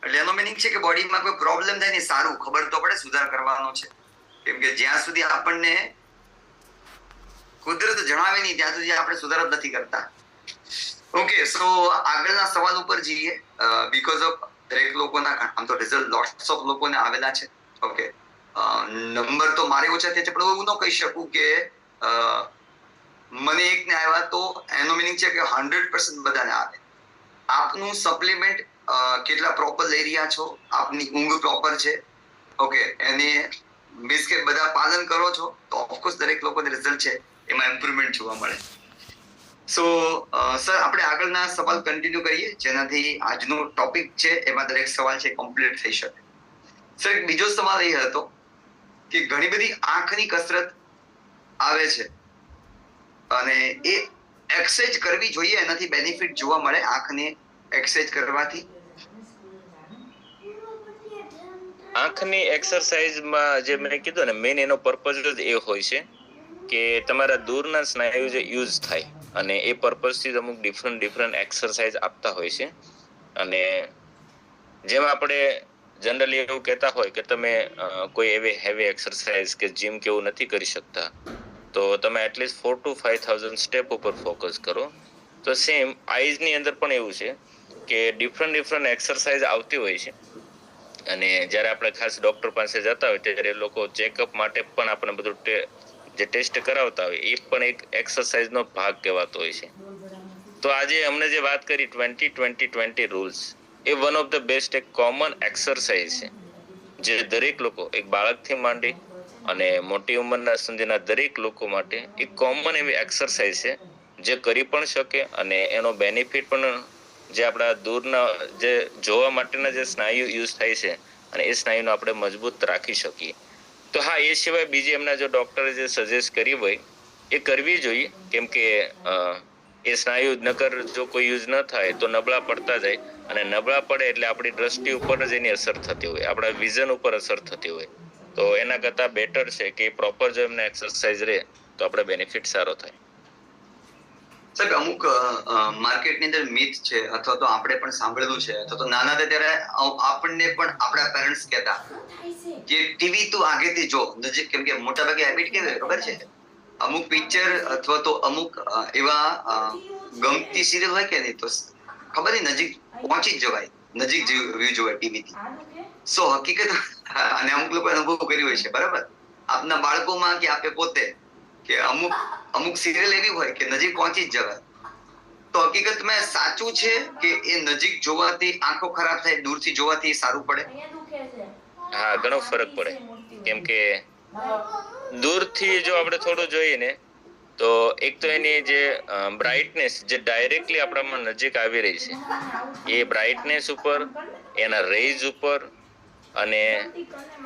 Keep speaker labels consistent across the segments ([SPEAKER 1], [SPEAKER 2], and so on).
[SPEAKER 1] એટલે એનો મિનિંગ છે કે બોડીમાં કોઈ પ્રોબ્લેમ થાય ને સારું ખબર તો પડે સુધાર કરવાનો છે, કેમ કે જ્યાં સુધી આપણને કુદરત જણાવે નહીં ત્યાં સુધી આપણે સુધાર જ નથી કરતા. ઓકે, સો આગળના સવાલ ઉપર જઈએ. બીકોઝ ઓફ દરેક લોકોના આમ તો રિઝલ્ટ લોટ્સ ઓફ લોકોને આવેલા છે. ઓકે, નંબર તો મારે ઓછા થયા છે, પણ એવું ન કહી શકું કે મને એકને આવ્યા તો એનો મિનિંગ છે કે 100% બધાને આવે. આપનું સપ્લિમેન્ટ કેટલા પ્રોપર લઈ રહ્યા છો, આપની ઊંઘ પ્રોપર છે, ઓકે, એને મીન્સ કે બધા પાલન કરો છો તો ઓફકોર્સ દરેક લોકોને રિઝલ્ટ છે એમાં ઇમ્પ્રુવમેન્ટ જોવા મળે. સો સર આપણે આગળના સવાલ કન્ટિન્યુ કરીએ જેનાથી આજનો ટોપિક છે એમાં દરેક સવાલ છે કમ્પ્લીટ થઈ શકે. સર એક બીજો સવાલ એ હતો કે ઘણી બધી આંખની કસરત આવે છે અને એ એક્સરસાઇઝ કરવી જોઈએ, એનાથી બેનિફિટ જોવા મળે આંખને એક્સરસાઇઝ કરવાથી.
[SPEAKER 2] આંખની એક્સરસાઇઝમાં જે મેં કીધું ને મેઇન એનો પર્પઝ જ એ હોય છે કે તમારા દૂરના સ્નાયુ જે યુઝ થાય અને એ પર્પઝથી જ અમુક ડિફરન્ટ એક્સરસાઇઝ આપતા હોય છે. અને જેમ આપણે જનરલી એવું કહેતા હોય કે તમે કોઈ એવી હેવી એક્સરસાઇઝ કે જીમ કે એવું નથી કરી શકતા તો તમે એટલીસ્ટ 4,000 to 5,000 સ્ટેપ ઉપર ફોકસ કરો. તો સેમ આઈઝની અંદર પણ એવું છે કે ડિફરન્ટ એક્સરસાઇઝ આવતી હોય છે અને જ્યારે આપણે ખાસ ડોક્ટર પાસે જતા હોય ત્યારે એ લોકો ચેકઅપ માટે પણ આપણે બધું જે ટેસ્ટ કરાવતા હોય એ પણ એક એક્સરસાઇઝનો ભાગ કહેવાતો હોય છે. તો આજે અમને જે વાત કરી 20-20-20 rules, A one of the best એક કોમન એક્સરસાઇઝ છે જે દરેક લોકો એક બાળકથી માંડી અને મોટી ઉંમરના સુધીના દરેક લોકો માટે એક કોમન એવી એક્સરસાઇઝ છે જે કરી પણ શકે અને એનો બેનિફિટ પણ જે આપણા દૂરના જે જોવા માટેના જે સ્નાયુ યુઝ થાય છે અને એ સ્નાયુને આપણે મજબૂત રાખી શકીએ. તો હા, એ સિવાય બીજી એમના જો ડોક્ટરે જે સજેસ્ટ કરી હોય એ કરવી જોઈએ, કેમ કે એ સ્નાયુ નકર જો કોઈ યુઝ ન થાય તો નબળા પડતા જાય અને નબળા પડે એટલે આપણી દ્રષ્ટિ ઉપર જ એની અસર થતી હોય, આપણા વિઝન ઉપર અસર થતી હોય. તો એના કરતાં બેટર છે કે પ્રોપર જો એમને એક્સરસાઇઝ રહે તો આપણે બેનિફિટ સારો થાય.
[SPEAKER 1] સાહેબ અમુક માર્કેટની અંદર મિથ છે અથવા તો આપણે પણ સાંભળેલું છે અથવા તો નાના હતા ત્યારે આપણને પણ આપણા પેરેન્ટ્સ કહેતા કે ટીવી તું આગેથી જો નજીક, કેમ કે મોટા ભાગે હેબિટ કેવી હોય ખબર છે, અમુક પિક્ચર અથવા તો અમુક એવા ગમતી સિરિયલ હોય કે નહીં તો ખબર નહીં નજીક પહોંચી જ જવાય, નજીક વ્યૂ જોવાય ટીવી થી. સો હકીકત અને અમુક લોકો અનુભવ કર્યો હોય છે, બરાબર, આપના બાળકોમાં કે આપે પોતે કે અમુક સિરિયલ એવી હોય કે નજીક પહોંચી જ જવાય. તો હકીકતમાં સાચું છે કે એ નજીક જોવાથી આંખો ખરાબ થાય, દૂરથી જોવાથી સારું પડે?
[SPEAKER 2] હા, ઘણો ફરક પડે, કેમ કે દૂરથી જો આપણે થોડું જોઈએ ને તો એક તો એની જે બ્રાઇટનેસ જે ડાયરેક્ટલી આપણામાં નજીક આવી રહી છે એ બ્રાઇટનેસ ઉપર, એના રેઝ ઉપર, અને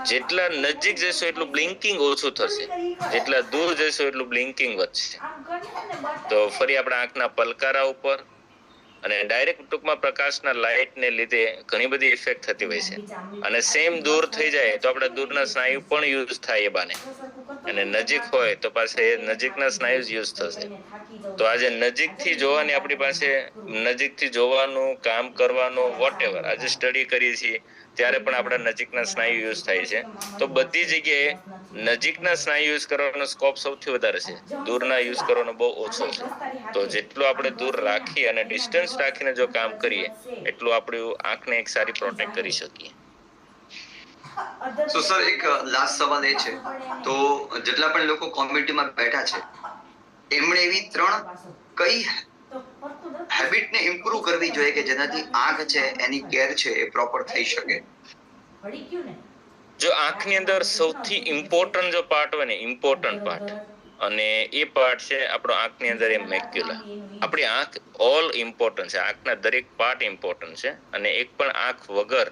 [SPEAKER 2] જેટલા નજીક જશો એટલું બ્લિંકિંગ ઓછું થશે, જેટલા દૂર જશો એટલું બ્લિંકિંગ વધશે. તો ફરી આપણા આંખના પલકારા ઉપર અને ડાયરેક્ટ ટૂંકમાં પ્રકાશના લાઇટને લીધે ઘણી બધી ઇફેક્ટ થતી હોય છે. અને સેમ દૂર થઈ જાય તો આપણે દૂરના સ્નાયુ પણ યુઝ થાય એ બાને, અને નજીક હોય તો પાસે નજીકના સ્નાયુ યુઝ થશે. તો આજે નજીકથી જોવાની આપણી પાસે, નજીકથી જોવાનું, કામ કરવાનું, વોટએવર આજે સ્ટડી કરીએ છીએ ત્યારે પણ આપણા નજીકના સ્નાયુ યુઝ થાય છે. તો બધી જગ્યાએ નજીકના સ્નાયુ યુઝ કરવાનો સ્કોપ સૌથી વધારે છે, દૂરના યુઝ કરવાનો બહુ ઓછો છે. તો જેટલું આપણે દૂર રાખી અને ડિસ્ટન્સ રાખીને જો કામ કરીએ એટલું આપણું આંખને એક સારી પ્રોટેક્ટ કરી શકીએ.
[SPEAKER 1] સો સર એક લાસ્ટ સવાલ એ છે, તો જેટલા પણ લોકો કોમ્યુનિટીમાં બેઠા છે એમણે એવી 3 કઈ હેબિટને ઇમ્પ્રૂવ કરવી જોઈએ કે જેનાથી આંખ છે એની કેર છે એ પ્રોપર થઈ શકે?
[SPEAKER 2] જો આંખની અંદર સૌથી ઇમ્પોર્ટન્ટ જો પાર્ટ હોય ને, ઇમ્પોર્ટન્ટ પાર્ટ, અને એ પાર્ટ છે આપણો આંખની અંદર એ મેક્યુલા. આપણી આંખ ઓલ ઇમ્પોર્ટન્ટ છે, આંખના દરેક પાર્ટ ઇમ્પોર્ટન્ટ છે અને એક પણ આંખ વગર,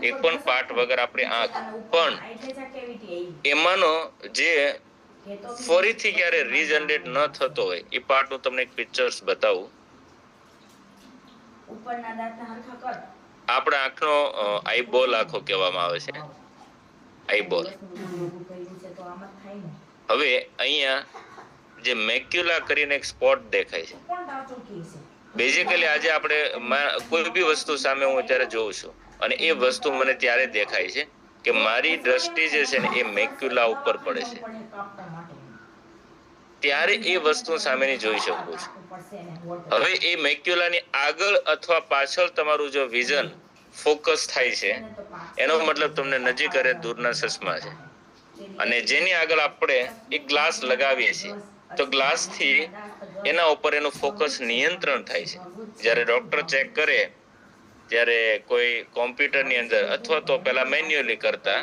[SPEAKER 2] એક પણ પાર્ટ વગર આપણી આંખ પણ એમાંનો જે ફરીથી ક્યારે રીજનરેટ ન થતો હોય એ પાર્ટ હું તમને એક પિક્ચર્સ બતાવું. આપણા આંખનો આઈબોલ આંખો કહેવામાં આવે છે, આઈબોલ. હવે અહીંયા જે મેક્યુલા કરીને એક સ્પોટ દેખાય છે. બેઝિકલી આજે આપણે કોઈ બી વસ્તુ સામે હું અત્યારે જોઉં છું અને એ વસ્તુ મને ત્યારે દેખાય છે કે મારી દ્રષ્ટિ જે છે ને એ મેક્યુલા ઉપર પડે છે, ત્યારે એ વસ્તુ સામેની જોઈ શકું છું. હવે એ મેક્યુલાની આગળ અથવા પાછળ તમારું જો વિઝન ફોકસ થાય છે એનો મતલબ તમને નજીક અને દૂરના ચશ્મા છે. અને જેની આગળ આપણે એક ગ્લાસ લગાવીએ છીએ તો ગ્લાસથી એના ઉપર એનું ફોકસ નિયંત્રણ થાય છે. જ્યારે ડોક્ટર ચેક કરે ત્યારે કોઈ કોમ્પ્યુટરની અંદર અથવા તો પેલા મેન્યુઅલી કરતા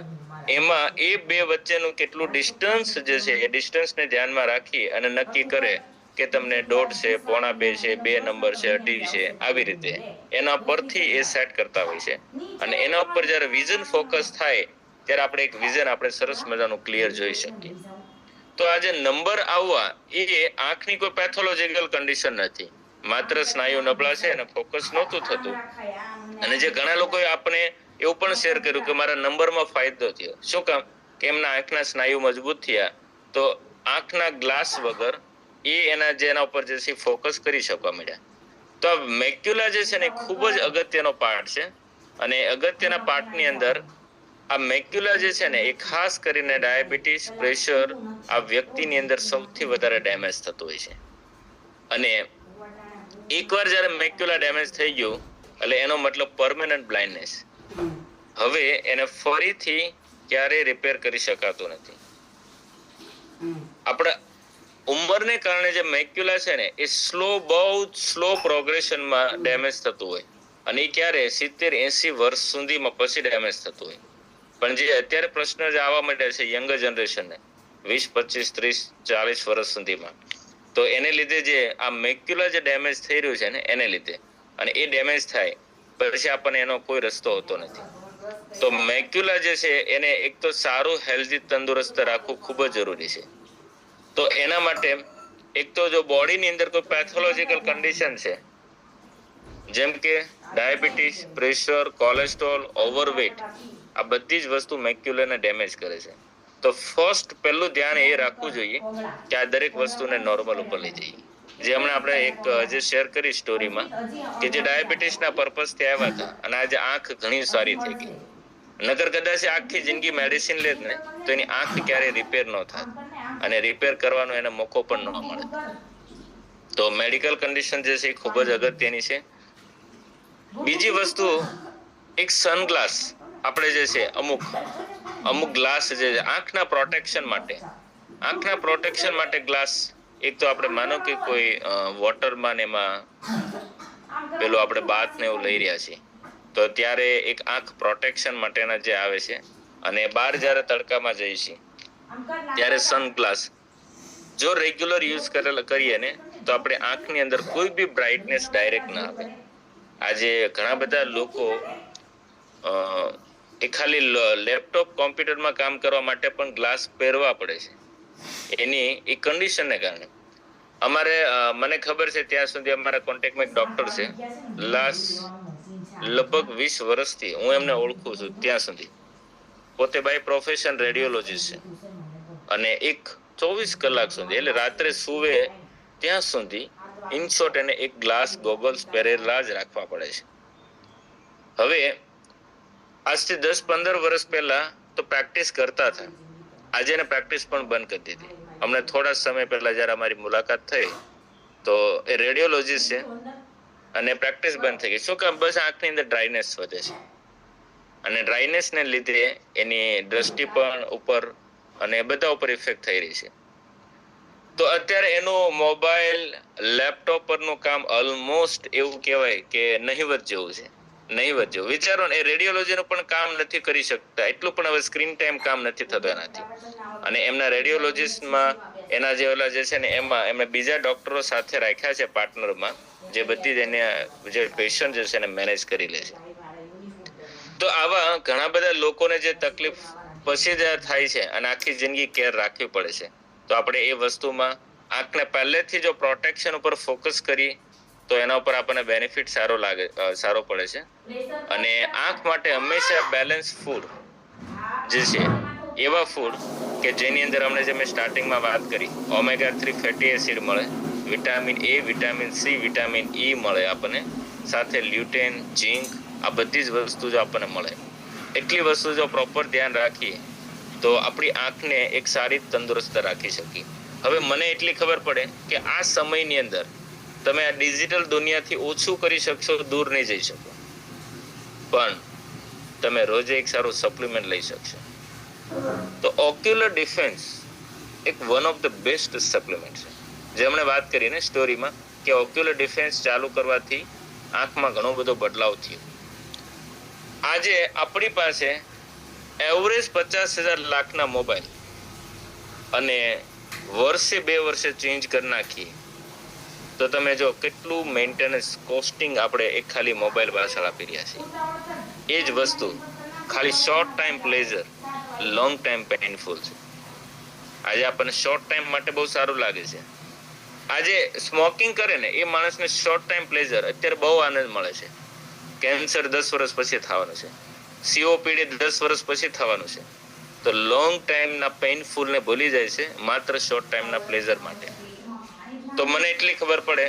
[SPEAKER 2] એમાં એ બે વચ્ચેનું કેટલું ડિસ્ટન્સ જે છે એ ડિસ્ટન્સને ધ્યાનમાં રાખી અને નક્કી કરે કે તમને 1.5 છે, 1.25 છે, 2 નંબર છે, 2.5 છે, આવી રીતે એના પરથી એ સેટ કરતા હોય છે. અને એના ઉપર જ્યારે વિઝન ફોકસ થાય ત્યારે આપણે એક વિઝન આપણે સરસ મજાનું ક્લિયર જોઈ શકીએ. તો આ જે નંબર આવવા એ આંખની કોઈ પેથોલોજીકલ કન્ડિશન નથી, માત્ર સ્નાયુ નબળા છે અને ફોકસ નહોતું થતું. અને જે ઘણા લોકોએ આપણે એવું પણ શેર કર્યું કે મારા નંબરમાં ફાયદો થયો. શું કામ? કે એમના આંખના સ્નાયુ મજબૂત થયા તો આંખના ગ્લાસ વગર એ એના ઉપર જે છે ફોકસ કરી શકવા મળ્યા. તો આ મેક્યુલા જે છે ને ખૂબ જ અગત્યનો પાર્ટ છે. અને અગત્યના પાર્ટની અંદર આ મેક્યુલા જે છે ને એ ખાસ કરીને ડાયાબિટીસ, પ્રેશર આ વ્યક્તિની અંદર સૌથી વધારે ડેમેજ થતું હોય છે. અને એકવાર જ્યારે મેક્યુલા ડેમેજ થઈ ગયું એટલે એનો મતલબ પરમેનન્ટ બ્લાઇન્ડનેસ. હવે એને ફરીથી ક્યારેય રિપેર કરી શકાતું નથી. આપણા ઉંમરને કારણે જે મેક્યુલા છે ને એ બહુ સ્લો પ્રોગ્રેશનમાં ડેમેજ થતું હોય અને એ ક્યારે 70-80 વર્ષ સુધીમાં પછી ડેમેજ થતું હોય. પણ જે અત્યારે પ્રશ્ન જે આવવા માંડ્યા છે યંગર જનરેશનને 20, 25, 30, 40 વર્ષ સુધીમાં, તો એને લીધે જે આ મેક્યુલા જે ડેમેજ થઈ રહ્યું છે ને એને લીધે, અને એ ડેમેજ થાય પછી આપણને એનો કોઈ રસ્તો હોતો નથી. તો મેક્યુલા જે છે એને એક તો સારું હેલ્ધી તંદુરસ્ત રાખવું ખૂબ જ જરૂરી છે. તો એના માટે એક તો જો બોડીની અંદર કોઈ પેથોલોજીકલ કન્ડિશન છે જેમ કે ડાયાબિટીસ, પ્રેશર, કોલેસ્ટ્રોલ, ઓવરવેટ, આ બધી જ વસ્તુ મેક્યુલાને ડેમેજ કરે છે. તો ફર્સ્ટ પહેલું ધ્યાન એ રાખવું જોઈએ કે આ દરેક વસ્તુને નોર્મલ ઉપર લઈ જઈએ. જે હમણાં આપણે એક જે શેર કરી સ્ટોરીમાં કે જે ડાયાબિટીસના પર્પઝથી આવ્યા હતા અને આજે આંખ ઘણી સારી થઈ ગઈ. નગર કદાચ આખી જિંદગી મેડિસિન લે ને તો એની આંખ ક્યારેય રિપેર ન થાય અને રિપેર કરવાનો એને મોકો પણ ન મળે. તો મેડિકલ કન્ડિશન જે છે એ ખૂબ જ અગત્યની છે. બીજી વસ્તુ, એક સનગ્લાસ આપણે જે છે અમુક ગ્લાસ જે આંખના પ્રોટેક્શન માટે ગ્લાસ, એક તો આપણે માનો કે કોઈ વોટરમાં ને એમાં પેલું આપણે બાથ ને એવું લઈ રહ્યા છીએ તો ત્યારે એક આંખ પ્રોટેક્શન માટેના જે આવે છે, અને બહાર જ્યારે તડકામાં જઈએ છીએ ત્યારે સનગ્લાસ જો રેગ્યુલર યુઝ કરીએ ને તો આપણે આંખની અંદર કોઈ બી બ્રાઇટનેસ ડાયરેક્ટ ના આવે. આજે ઘણા બધા લોકો એ ખાલી લેપટોપ કોમ્પ્યુટરમાં કામ કરવા માટે પણ ગ્લાસ પહેરવા પડે છે એની એ કન્ડિશનને કારણે. મને ખબર છે ત્યાં સુધી અમારા કોન્ટેક્ટમાં એક ડોક્ટર છે, લગભગ 20 વર્ષથી હું એમને ઓળખું છું ત્યાં સુધી. પોતે બાય પ્રોફેશન રેડિયોલોજીસ્ટ છે અને 24 કલાક સુધી એટલે રાત્રે સુવે ત્યાં સુધી ઇન શોર્ટ એને એક ગ્લાસ ગોગલ્સ પહેરેલા જ રાખવા પડે છે. હવે આજથી 10-15 વર્ષ પહેલા તો પ્રેક્ટિસ કરતા હતા, આજે એને પ્રેક્ટિસ પણ બંધ કરી દીધી. અમને થોડા સમય પહેલા જ્યારે અમારી મુલાકાત થઈ તો એ રેડિયોલોજીસ્ટ છે અને પ્રેક્ટિસ બંધ થઈ ગઈ. શું કામ? બસ આંખની અંદર ડ્રાયનેસ વધે છે અને ડ્રાયનેસને લીધે એની દ્રષ્ટિ પણ ઉપર અને બધા ઉપર ઇફેક્ટ થઈ રહી છે. તો અત્યારે એનું મોબાઈલ, લેપટોપ પરનું કામ ઓલમોસ્ટ એવું કહેવાય કે નહિવત જેવું છે. વિચારો ને, એ રેડિયોલોજીનું પણ કામ નથી કરી શકતા, એટલું પણ હવે સ્ક્રીન ટાઈમ કામ નથી થતો એનાથી. અને એમના રેડિયોલોજીસ્ટમાં એના જે ઓલા જે છે ને એમાં એમને બીજા ડોક્ટરો સાથે રાખ્યા છે પાર્ટનરમાં, જે બધી જ એને જે પેશન્ટ જે છે એને મેનેજ કરી લે છે. તો આવા ઘણા બધા લોકોને જે તકલીફ પછી જ થાય છે અને આખી જિંદગી કેર રાખવી પડે છે. તો આપણે એ વસ્તુમાં આંખને પહેલેથી જો પ્રોટેક્શન ઉપર ફોકસ કરી તો એના ઉપર આપણને બેનિફિટ સારો પડે છે. અને આંખ માટે હંમેશા બેલેન્સ ફૂડ જે છે એવા ફૂડ કે જેની અંદર અમને જે મેં સ્ટાર્ટિંગમાં વાત કરી, ઓમેગા 3 ફેટી એસિડ મળે, vitamin A, vitamin C, vitamin E મળે આપણને, સાથે લ્યુટેન, ઝિંક, આ બધી જ વસ્તુ જો આપણને મળે, એટલી વસ્તુ જો પ્રોપર ધ્યાન રાખીએ તો આપણી આંખને એક સારી તંદુરસ્ત રાખી શકીએ. હવે મને એટલી ખબર પડે કે આ સમયની અંદર તમે આ ડિજિટલ દુનિયાથી ઓછું કરી શકશો, દૂર નહીં જઈ શકો, પણ તમે રોજે એક સારું સપ્લિમેન્ટ લઈ શકશો. તો ઓક્યુલર ડિફેન્સ એક one of the best supplement છે. જે હમણે વાત કરી ને સ્ટોરીમાં કે ઓક્યુલર ડિફેન્સ ચાલુ કરવાથી આંખમાં ઘણો બધો બદલાવ થયો. આજે આપણી પાસે એવરેજ 50,000 લાખના મોબાઈલ અને વર્ષે 2 વર્ષે ચેન્જ કરી નાખીએ તો તમે જો કેટલું મેન્ટેનન્સ કોસ્ટિંગ આપણે એક ખાલી મોબાઈલ પાછળ આપી રહ્યા છીએ. એ જ વસ્તુ ખાલી short time pleasure, long time painful છે. આજે આપણને શોર્ટ ટાઈમ માટે બહુ સારું લાગે છે. આજે સ્મોકિંગ કરે ને એ માણસને શોર્ટ ટાઈમ પ્લેઝર અત્યારે બહુ આનંદ મળે છે. કેન્સર 10 વર્ષ પછી થવાનું છે, COPD 10 વર્ષ પછી થવાનું છે. તો લોંગ ટાઈમના પેઇનફુલને ભૂલી જાય છે માત્ર શોર્ટ ટાઈમના પ્લેઝર માટે. તો મને એટલી ખબર પડે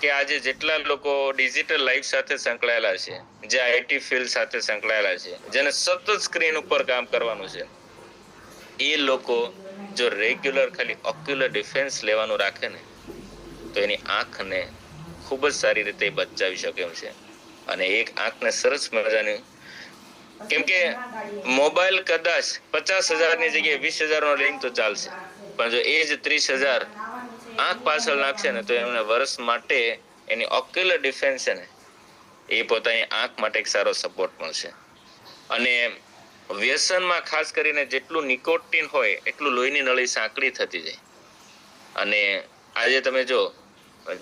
[SPEAKER 2] કે આજે જેટલા લોકો ડિજિટલ લાઈફ સાથે સંકળાયેલા છે, જે IT ફિલ્ડ સાથે સંકળાયેલા છે, જેને સતત સ્ક્રીન ઉપર કામ કરવાનું છે, એ લોકો જો રેગ્યુલર ખાલી ઓક્યુલર ડિફેન્સ લેવાનું રાખે ને તો એની આંખને ખૂબ જ સારી રીતે બચાવી શકે એમ છે. અને એક આંખને સરસ મજાની, કેમ કે મોબાઈલ કદાચ 50,000ની જગ્યાએ 20,000નો લઈને તો ચાલશે, પણ જો એ જ 30,000 આંખ પાછળ નાખશે ને તો એમને વર્ષ માટે એની ઓક્યુલર ડિફેન્સ છે ને એ પોતાની આંખ માટે એક સારો સપોર્ટ મળશે. અને વ્યસનમાં ખાસ કરીને જેટલું નિકોટિન હોય એટલું લોહીની નળી સાંકડી થતી જાય. અને આજે તમે જો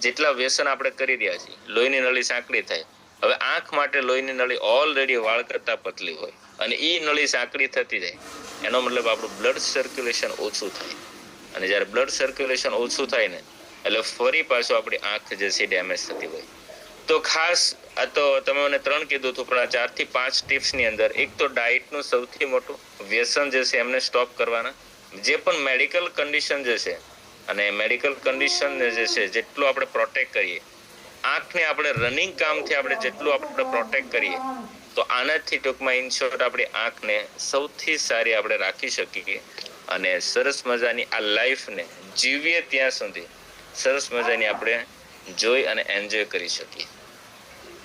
[SPEAKER 2] જેટલા વ્યસન આપણે કરી રહ્યા છીએ, લોહીની નળી સાંકડી થાય. હવે આંખ માટે લોહીની નળી ઓલરેડી વાળ કરતા પતલી હોય અને એ નળી સાંકડી થતી જાય, એનો મતલબ આપણું બ્લડ સર્ક્યુલેશન ઓછું થાય. અને જ્યારે બ્લડ સર્ક્યુલેશન ઓછું થાય ને એટલે ફરી પાછું આપણી આંખ જે છે ડેમેજ થતી હોય. તો ખાસ આ તો તમે મને 3 કીધું હતું, પણ આ 4 થી 5 ટિપ્સની અંદર એક તો ડાયટનું સૌથી મોટું, વ્યસન જે છે એમને સ્ટોપ કરવાના, જે પણ મેડિકલ કન્ડિશન જે છે અને મેડિકલ કન્ડિશન જે છે જેટલું આપણે પ્રોટેક્ટ કરીએ, આંખને આપણે રનિંગ કામથી આપણે જેટલું આપણે પ્રોટેક્ટ કરીએ તો આનાથી ટૂંકમાં ઇનશોર્ટ આપણી આંખને સૌથી સારી આપણે રાખી શકીએ અને સરસ મજાની આ લાઈફને જીવીએ ત્યાં સુધી સરસ મજાની આપણે જોઈ અને એન્જોય કરી શકીએ.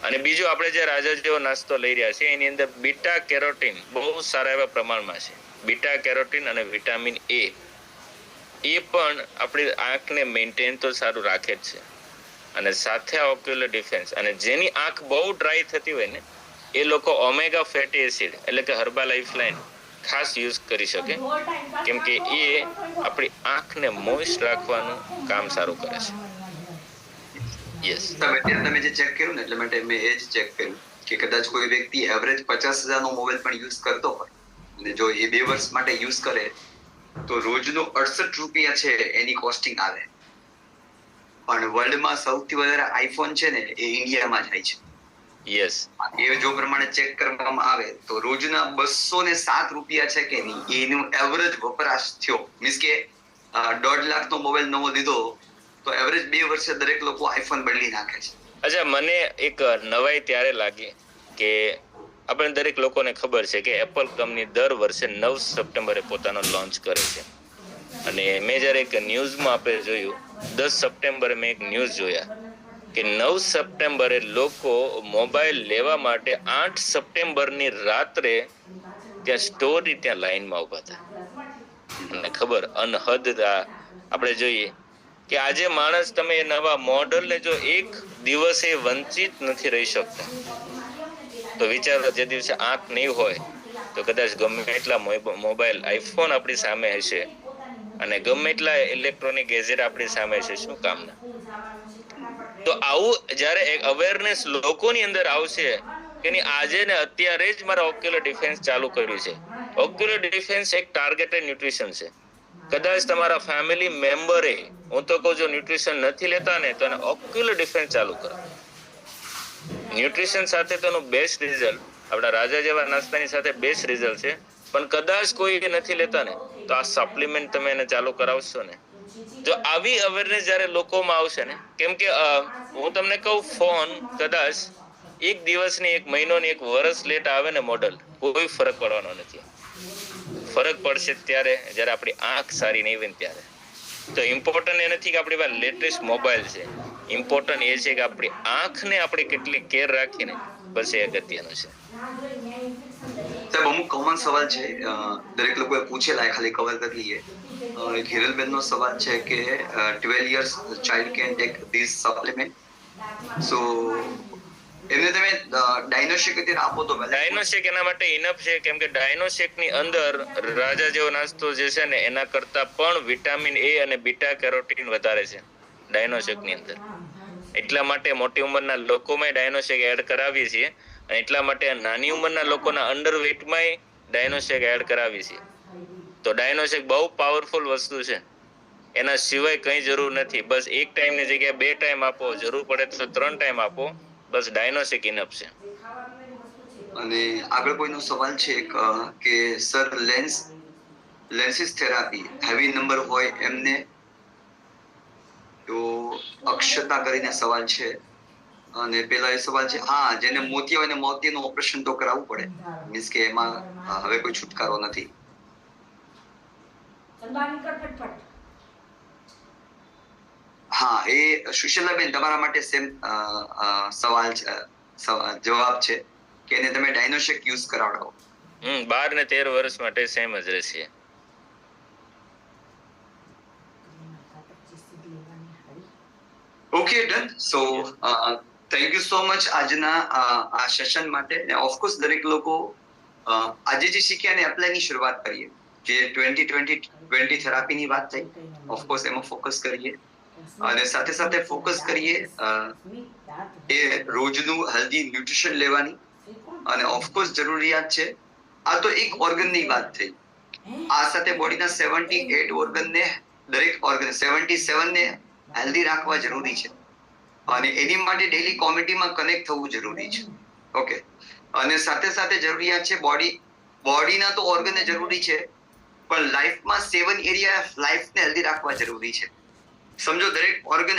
[SPEAKER 2] અને બીજું આપણે જે રાજા જેવો નાસ્તો લઈ રહ્યા છીએ એની અંદર બીટા કેરોટીન બહુ સારા એવા પ્રમાણમાં છે. બીટા કેરોટીન અને વિટામિન A એ પણ આપણી આંખને મેન્ટેન તો સારું રાખે જ છે. અને સાથે ઓક્યુલર ડિફેન્સ, અને જેની આંખ બહુ ડ્રાય થતી હોય ને એ લોકો ઓમેગા ફેટી એસિડ એટલે કે હર્બા લાઈફલાઈન ખાસ યુઝ કરી શકે, કેમ કે એ આપણી આંખને મોઇસ્ટ રાખવાનું કામ સારું કરે છે. યસ,
[SPEAKER 1] તમે જે ચેક કર્યું ને એટલે માટે મેં એ જ ચેક કર્યું કે કદાચ કોઈ વ્યક્તિ એવરેજ 50,000નો મોબાઈલ પણ યુઝ કરતો હોય અને જો એ 2 વર્ષ માટે યુઝ કરે તો રોજનો 68 રૂપિયા છે એની કોસ્ટિંગ આવે. પણ વર્લ્ડમાં સૌથી વધારે આઈફોન છે ને એ ઇન્ડિયામાં જાય છે.
[SPEAKER 2] યસ,
[SPEAKER 1] એ જો પ્રમાણે ચેક કરવામાં આવે તો રોજના 207 રૂપિયા છે કે નહીં એનું એવરેજ વપરાશ થયો. મીન્સ કે 1.5 લાખનો મોબાઈલ નવો લીધો તો એવરેજ 2 વર્ષે દરેક લોકો આઈફોન બદલી નાખે છે.
[SPEAKER 2] અચ્છા, મને એક નવાઈ ત્યારે લાગી કે આપણે દરેક લોકોને ખબર છે કે એપલ કંપની દર વર્ષે 9 સપ્ટેમ્બરે પોતાનો લોન્ચ કરે છે. અને મેં જ્યારે એક ન્યૂઝમાં આપણે જોયું 10 સપ્ટેમ્બરે મેં એક ન્યૂઝ જોયા કે 9 સપ્ટેમ્બરે લોકો મોબાઈલ લેવા માટે 8 સપ્ટેમ્બરની રાત્રે ત્યાં સ્ટોરની ત્યાં લાઈનમાં ઉભા હતા. અને ખબર અનહદ આપણે જોઈએ કે આજે માણસ તમે એ નવા મોડલને જો એક દિવસે વંચિત નથી રહી શકતા. તો વિચારો જે દિવસે આંખ નહીં હોય તો કદાચ ગમે એટલા મોબાઈલ આઈફોન આપણી સામે હશે અને ગમે એટલા ઇલેક્ટ્રોનિક ગેજેટ આપણી સામે હશે, શું કામના. તો આવું જ્યારે એક અવેરનેસ લોકોની અંદર આવશે કે નહીં આજે ને અત્યારે જ મારે ઓક્યુલર ડિફેન્સ ચાલુ કર્યું છે. ઓક્યુલર ડિફેન્સ એક ટાર્ગેટેડ ન્યુટ્રિશન છે. કદાચ તમારા ફેમિલી મેમ્બરે, હું તો કહું જો ન્યુટ્રિશન નથી લેતા ને તો એને ઓક્યુલર ડિફેન્સ ચાલુ કરો. ન્યુટ્રિશન સાથે તેનું બેસ્ટ રિઝલ્ટ આપણા રાજા જેવા નાસ્તાની સાથે બેસ્ટ રિઝલ્ટ છે. પણ કદાચ કોઈ નથી લેતા ને તો આ સપ્લિમેન્ટ તમે એને ચાલુ કરાવશો ને જો આવી અવેરનેસ જ્યારે લોકોમાં આવશે ને, કેમ કે હું તમને કહું ફોન કદાચ એક દિવસ ને એક મહિનો ને એક વર્ષ લેટ આવે ને મોડલ, કોઈ ફરક પડવાનો નથી. ફરક પડશે ત્યારે જ્યારે આપણી આંખ સારી નહીં હોય ને ત્યારે. તો ઇમ્પોર્ટન્ટ એ નથી કે આપણી પાસે લેટેસ્ટ મોબાઈલ છે, ઇમ્પોર્ટન્ટ એ છે કે આપણી આંખને આપણે કેટલી કેર રાખીને, બસ એ અગત્યનું છે.
[SPEAKER 1] સાહેબ અમુક કોમન સવાલ છે, દરેક લોકોએ પૂછેલા, ખાલી કવર કરી લઈએ. એક હિરલબેન નો સવાલ છે કે 12 years child can take this supplement, so એમને તમે ડાયનોશેક અત્યારે આપો તો ભલે.
[SPEAKER 2] ડાયનોશેક એના માટે ઇનફ છે, કેમ કે ડાયનોશેક ની અંદર રાજા જેવો નાસ્તો જે છે ને એના કરતા પણ વિટામિન એ અને બીટા કેરોટીન વધારે છે ડાયનોશેક ની અંદર. એટલા માટે મોટી ઉંમરના લોકોમાં ડાયનોશેક એડ કરાવીએ છીએ, અને એટલા માટે નાની ઉંમરના લોકોના અંડરવેટમાં ડાયનોશેક એડ કરાવીએ છીએ. તો ડાયનોશેક બહુ પાવરફુલ વસ્તુ છે, એના સિવાય કંઈ જરૂર નથી. બસ એક ટાઈમની જગ્યાએ 2 ટાઈમ આપો, જરૂર પડે તો 3 ટાઈમ આપો, બસ ડાયનોશેક ઇનફ છે.
[SPEAKER 1] અને આગળ કોઈનો સવાલ છે કે સર લેન્સિસ થેરાપી હેવી નંબર હોય એમને, તો અક્ષતા કરીને સવાલ છે. અને પેલા એ સવાલ છે, હા જેને મોતિયા હોય ને મોતિયાનું ઓપરેશન તો કરાવવું પડે, મીન્સ કે એમાં હવે કોઈ છુટકારો નથી. હા, એ સુશીલાબેન તમારા માટે સેમ સવાલ છે, જવાબ છે કે એને તમે ડાયનોશેક યુઝ કરાવડાવો.
[SPEAKER 2] 12 ને 13 વર્ષ માટે સેમ જ રહેશે.
[SPEAKER 1] Okay done. So thank you so much આજના આ સેશન માટે. ઓફકોર્સ દરેક લોકો આજે જે શીખ્યા ને એપ્લાયની શરૂઆત કરીએ. જે 2020 થેરાપીની વાત થઈ, ઓફકોર્સ એમાં ફોકસ કરીએ, અને સાથે સાથે ફોકસ કરીએ એ રોજનું હેલ્ધી ન્યુટ્રિશન લેવાની. અને ઓફકોર્સ જરૂરિયાત છે, આ તો એક ઓર્ગનની વાત થઈ, આ સાથે બોડીના 78 ઓર્ગનને, દરેક ઓર્ગન 77 ને હેલ્ધી રાખવા જરૂરી છે, અને એની માટે ડેઈલી કોમ્યુનિટીમાં કનેક્ટ થવું જરૂરી છે. ઓકે, અને સાથે સાથે જરૂરિયાત છે બોડીના તો ઓર્ગનને જરૂરી છે, પણ લાઈફમાં 7 એરિયા લાઈફને હેલ્ધી રાખવા જરૂરી છે. સમજો દરેક ઓર્ગન